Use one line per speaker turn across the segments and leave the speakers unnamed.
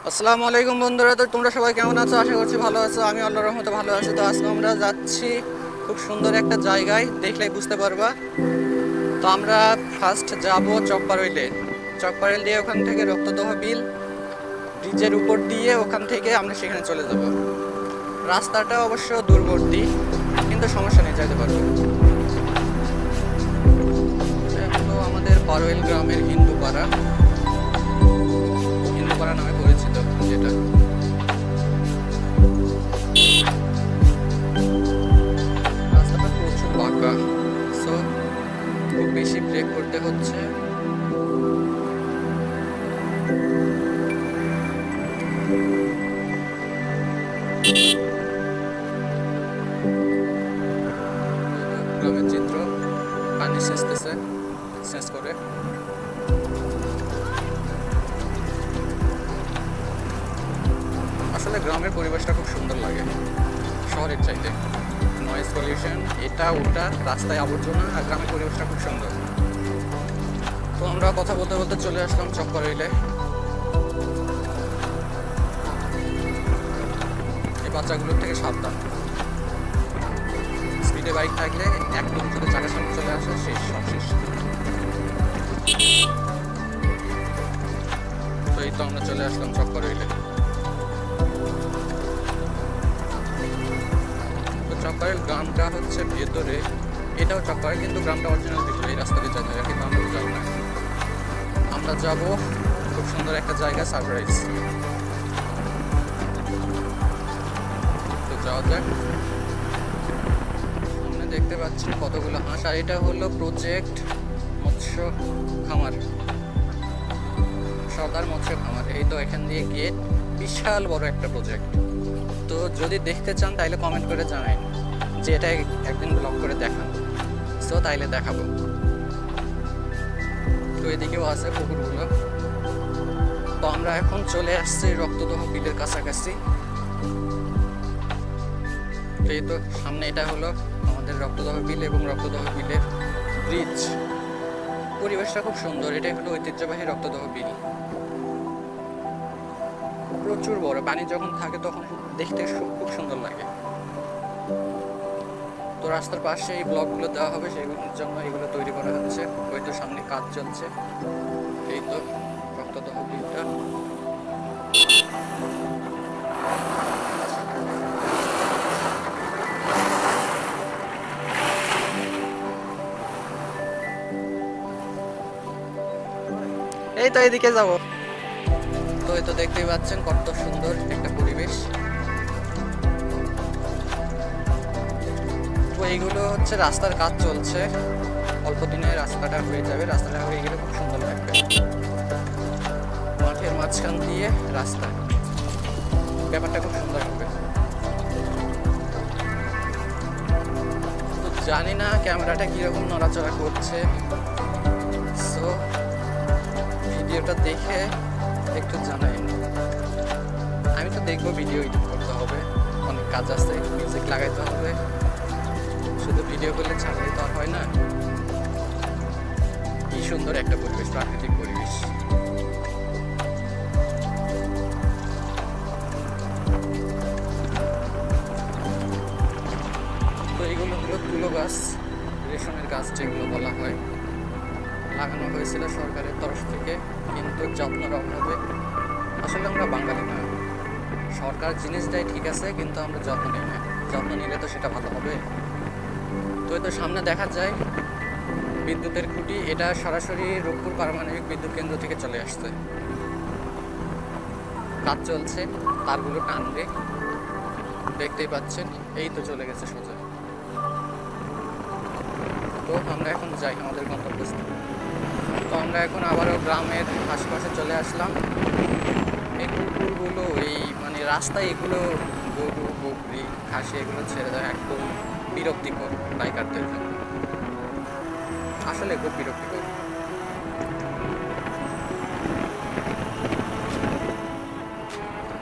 আসসালামু আলাইকুম বন্ধুরা, তো তোমরা সবাই কেমন আছো? আশা করছি ভালো আছো। আমি আল্লাহর রহমতে ভালো আছি। তো আজকে আমরা যাচ্ছি খুব সুন্দর একটা জায়গায়, দেখলেই বুঝতে পারবা। তো আমরা ফার্স্ট যাব চকপারইলে। চকপারইল দিয়ে ওখান থেকে রক্তদহ বিল ব্রিজের উপর দিয়ে ওখান থেকে আমরা সেখানে চলে যাব। রাস্তাটা অবশ্য দূরবর্তী, কিন্তু সমস্যা নেই, যেতে পারবো। এটা হলো আমাদের পারোইল গ্রামের হিন্দুপাড়া। হিন্দুপাড়া নামে পরিচিত যেটা। রাস্তাটা প্রচুর বাঁকা, সো খুব বেশি ব্রেক করতে হচ্ছে। গ্রামের চিত্র, পানি সেচতেছে, সেচ করে। আসলে গ্রামের পরিবেশটা খুব সুন্দর লাগে শহরের চাইতে। নয়েজ পলিউশন, এটা ওটা, রাস্তায় আবর্জনা, আর গ্রামের পরিবেশটা খুব সুন্দর। তো আমরা কথা বলতে বলতে চলে আসলাম চকপারইলে। এই বাচ্চাগুলোর থেকে সাবধান। স্পিডে বাইক থাকলে একদম যদি চাকার সামনে চলে আসে, শেষ, সব শেষ। তো এই তো আমরা চলে আসলাম চকপারইলে। তো চকপারইল গ্রামটা হচ্ছে ভেতরে, এটাও চকপারইল, কিন্তু গ্রামটা অরিজিনাল ভিতরে। এই রাস্তা দিয়ে যেতে হয়, কিন্তু আমরা যাব না। আমরা যাব খুব সুন্দর একটা জায়গা, সারপ্রাইজ। তো যাওয়া যাক। সামনে দেখতে পাচ্ছি কতগুলো হাঁস, আর এটা হলো প্রজেক্ট মৎস্য খামার, সর্দার মৎস্য খামার। এই তো এখান দিয়ে গেট, বিশাল বড় একটা প্রজেক্ট। তো যদি দেখতে চান তাইলে কমেন্ট করে জানাই যে এটা একদিন ব্লগ করে দেখান। সো তাইলে দেখাবো। তো এদিকেও আছে পুকুরগুলো। তো আমরা এখন চলে আসছি রক্তদহ বিলের কাছাকাছি। এই তো সামনে এটা হলো আমাদের রক্তদহ বিল এবং রক্তদহ বিলের ব্রিজ। পরিবেশটা খুব সুন্দর। এটাই হলো ঐতিহ্যবাহী রক্তদহ বিল। প্রচুর বড়, পানি যখন থাকে তখন দেখতে খুব সুন্দর লাগে। তো রাস্তার পাশে এই ব্লকগুলো দেওয়া হবে, সেগুলোর জন্য এগুলো তৈরি করা হচ্ছে। ওই তো সামনে কাজ চলছে। এই তো রক্তদহ বিলটা। এই তো এদিকে যাব। তো এই তো দেখতেই পাচ্ছেন কত সুন্দর একটা পরিবেশ। তো এইগুলো হচ্ছে রাস্তার কাজ চলছে, অল্প দিনে রাস্তাটা হয়ে যাবে। রাস্তাটা হয়ে গেলে খুব সুন্দর লাগবে। মাঠের মাঝখান দিয়ে রাস্তা, ব্যাপারটা খুব সুন্দর হবে। তো জানি না ক্যামেরাটা কিরকম নড়াচড়া করছে, সো ভিডিওটা দেখে একটু জানাই। আমি তো দেখবো, ভিডিও এডিট করতে হবে, অনেক কাজ আছে, মিউজিক লাগাইতে হবে। শুধু ভিডিও করলে ছাড়লেই তো আর হয় না। কি সুন্দর একটা পরিবেশ, প্রাকৃতিক পরিবেশ। তো এইগুলো হলো তুলো গাছ, রেশমের গাছ যেগুলো বলা হয়। লাগানো হয়েছিল সরকারের তরফ থেকে, কিন্তু যত্নের অভাবে। আসলে আমরা বাঙালি না, সরকার জিনিস দেয় ঠিক আছে, কিন্তু আমরা যত্ন নিই না। যত্ন নিলে তো সেটা ভালো হবে। তো এই তো সামনে দেখা যায় বিদ্যুতের খুঁটি। এটা সরাসরি রূপপুর পারমাণবিক বিদ্যুৎ কেন্দ্র থেকে চলে আসছে। কাজ চলছে, তারগুলো টানবে, দেখতেই পাচ্ছেন। এই তো চলে গেছে সোজা। তো আমরা এখন যাই আমাদের গন্তব্যস্থলে। তো আমরা এখন আবারও গ্রামের আশেপাশে চলে আসলাম। এই কুকুরগুলো, এই মানে রাস্তায় এগুলো গরু বকরি খাসি এগুলো ছেড়ে দেয়, একদম বিরক্তিকর বাইকারদের জন্য। আসলে খুব বিরক্তিকর।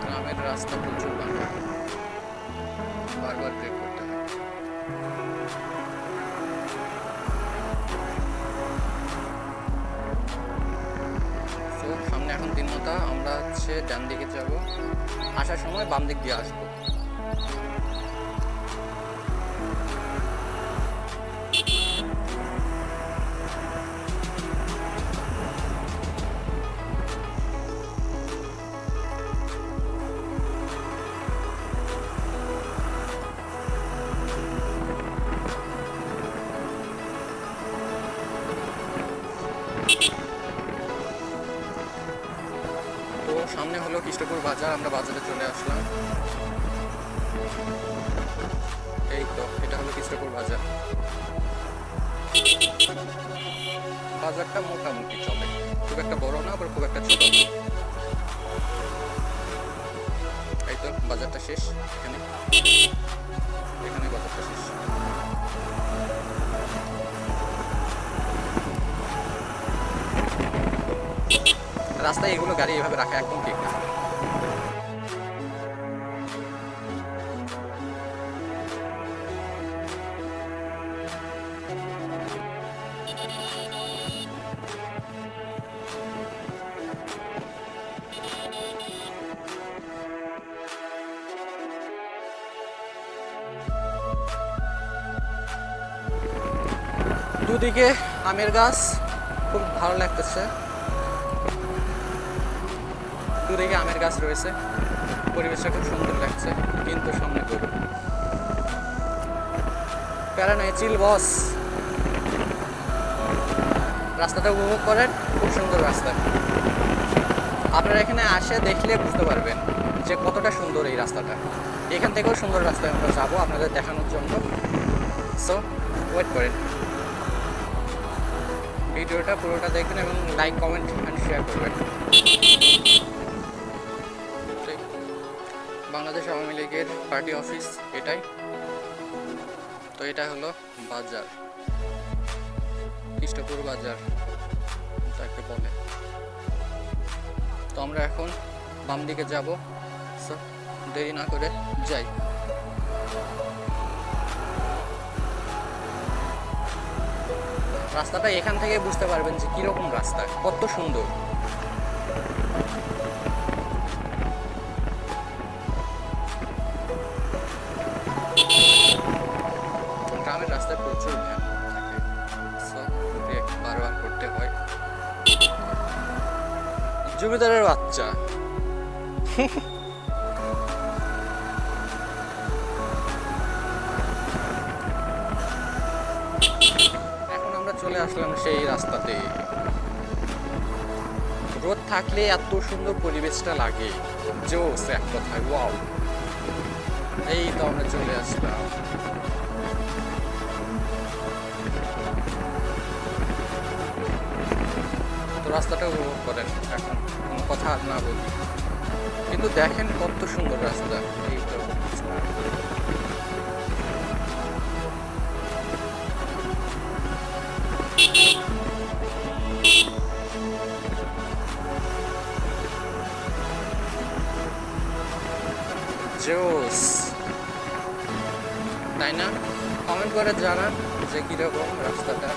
গ্রামের রাস্তা প্রচুর বাঁকা, বারবার ব্রেক করতে হয়। তো সামনে এখানে এখন দিনমতা আমরা হচ্ছে ডান দিকে যাব, আসার সময় বাম দিক দিয়ে আসবো। তো সামনে হলো কৃষ্ণপুর বাজার, আমরা বাজারে চলে আসলাম। এই তো এটা হলো কৃষ্ণপুর বাজার। বাজারটা মোটামুটি চলে, খুব একটা বড় না আবার খুব একটা ছোট না। এই তো বাজারটা শেষ, এখানে এখানে বাজারটা শেষ। রাস্তায় এগুলো গাড়ি এভাবে রাখা একদম ঠিক না। দুদিকে আমের গাছ, খুব ভালো লাগতেছে। দুদিকে আমের গাছ রয়েছে, পরিবেশটা খুব সুন্দর লাগছে, কিন্তু সামনে গরু। প্যারা নয়, চিল বস। রাস্তাটা উপভোগ করেন, খুব সুন্দর রাস্তা। আপনারা এখানে আসে দেখলে বুঝতে পারবেন যে কতটা সুন্দর এই রাস্তাটা। এখান থেকেও সুন্দর রাস্তায় আমরা যাবো আপনাদের দেখানোর জন্য। সো ওয়েট করেন, ভিডিওটা পুরোটা দেখবেন এবং লাইক, কমেন্ট অ্যান্ড শেয়ার করবেন। বাংলাদেশ আওয়ামী লীগের পার্টি অফিস এটাই। তো এটা হলো বাজার, কৃষ্ণপুর বাজার তাকে বলে। তো আমরা এখন বাম দিকে যাব, সো দেরি না করে যাই। রাস্তাটা এখান থেকে বুঝতে পারবেন যে কিরকম রাস্তা, কত সুন্দর। গ্রামের রাস্তায় প্রচুর জ্যাম থাকে, সো ব্রেক বারবার করতে হয়। জমিদারের বাচ্চা। এখন আমরা চলে আসলাম সেই রাস্তাতে। রোদ থাকলে এত সুন্দর পরিবেশটা লাগে, জোস এক কথায়, ওয়াও। এই তো আমরা চলে আসলাম। তো রাস্তাটা উপভোগ করেন, এখন কোনো কথা আর না বলি, কিন্তু দেখেন কত সুন্দর রাস্তা। এই তো জোস, তাই না? কমেন্ট করে জানান যে কিরকম রাস্তাটা।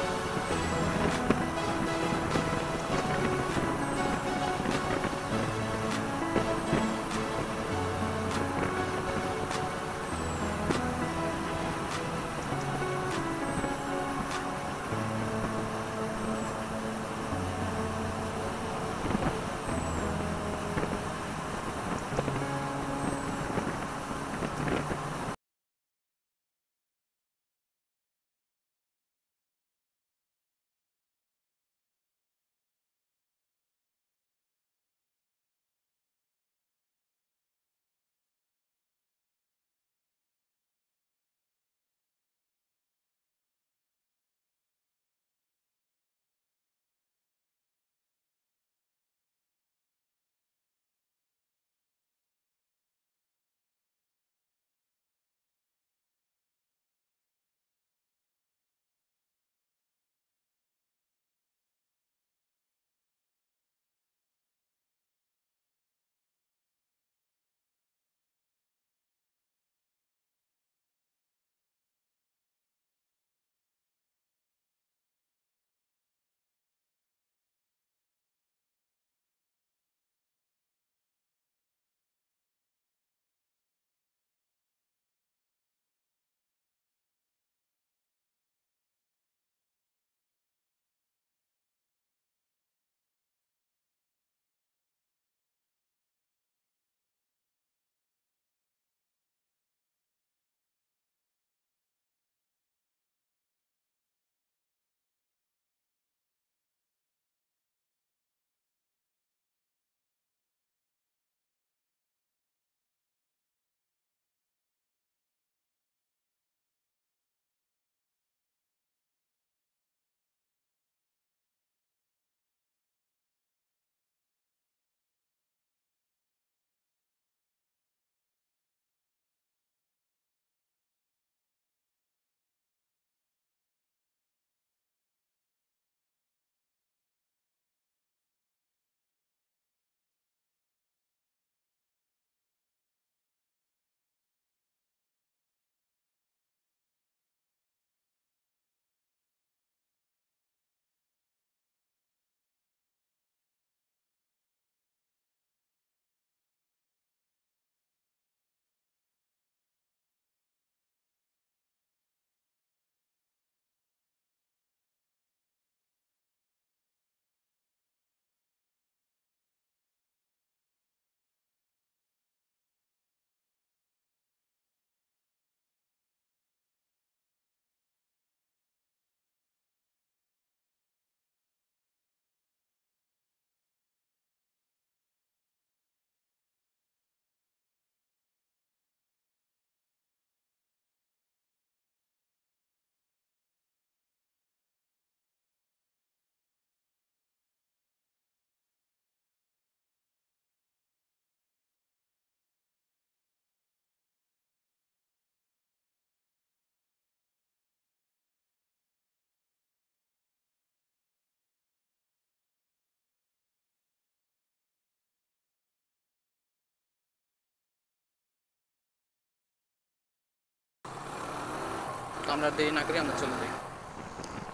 আমরা দেরি না করি আমরা চলে যাই।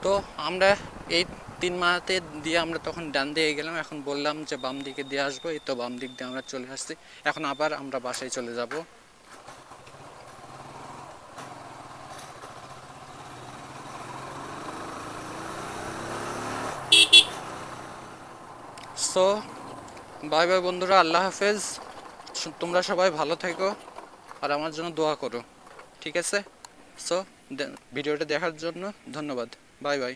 তো আমরা এই 3 মাথাতে দিয়ে আমরা তখন ডান দিকে গেলাম, এখন বললাম যে বাম দিকে দিয়ে আসবো, এই তো বাম দিক দিয়ে আমরা চলে আসছি। এখন আবার আমরা বাসায় চলে যাব। সো বাই বাই বন্ধুরা, আল্লাহ হাফেজ। তোমরা সবাই ভালো থেকো আর আমার জন্য দোয়া করো, ঠিক আছে? সো ভিডিওটা দেখার জন্য ধন্যবাদ, বাই বাই।